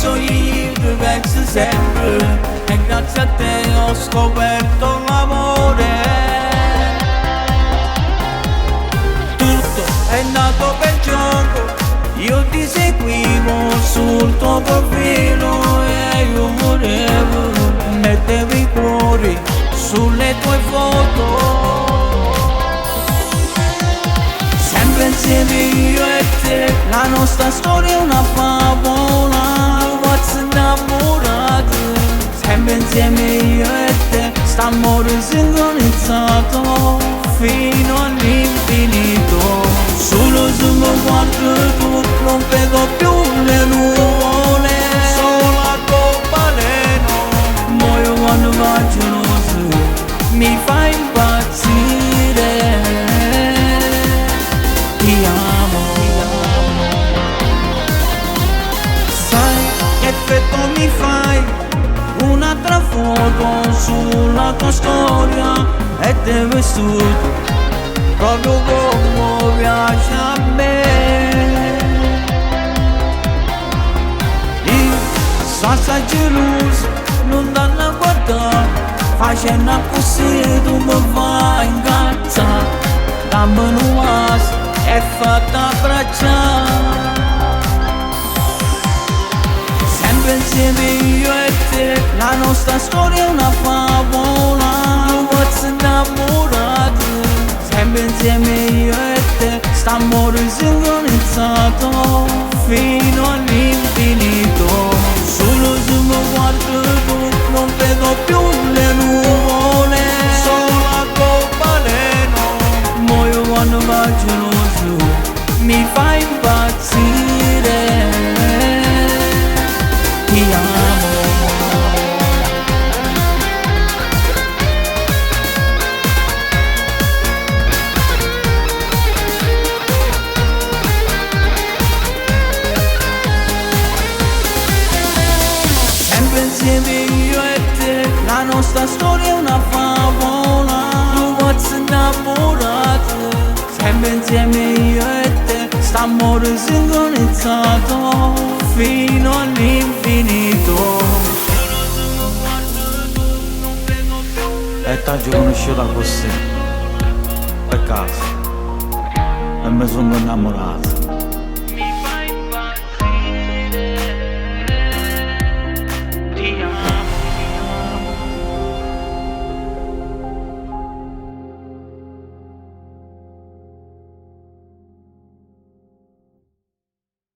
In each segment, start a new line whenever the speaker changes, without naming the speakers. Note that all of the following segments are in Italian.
so io penso sempre e grazie a te ho scoperto l'amore. Tutto è nato per gioco, io ti seguivo sul tuo profilo e io volevo mettere i cuori sulle tue foto. Sempre insieme io e te, la nostra storia è una favola, what's innamorato. Sempre insieme io e te, st'amore sincronizzato fino all'infinito. Solo se mi guardi tu non vedo più le nuvole, solo l'arcobaleno. Muoio quando va geloso, mi fa impazzire. Ti amo. Sai che effetto mi fai? Un'altra foto sulla tua storia e te vissuto proprio come piace a me. Io sono assai geloso, non danno a guardare, facendo così tu mi fai incazzare. Dammi un vaso e fatta abbracciare. Sempre insieme io e te, la nostra storia è una favola, what's innamorato. Sempre insieme io e te, st'amore sincronizzato fino all'infinito. Solo se mi guardi tu non vedo più le nuvole, solo l'arcobaleno. Muoio quando va geloso, mi fa impazzire. Ti amo. Sempre insieme io e te, la nostra storia è una favola, what's innamorato. Sempre insieme io e te, st'amore sincronizzato fino all'infinito. E t'ho conosciuta così, per caso, e mi sono innamorato. Mi fai impazzire. Ti amo.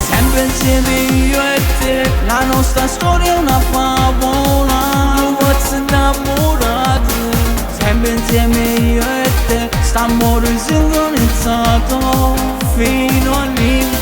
Sempre insieme io e te, la nostra storia è una favola, what's innamorato. Sempre insieme io e te, st'amore sincronizzato fino all'infinito.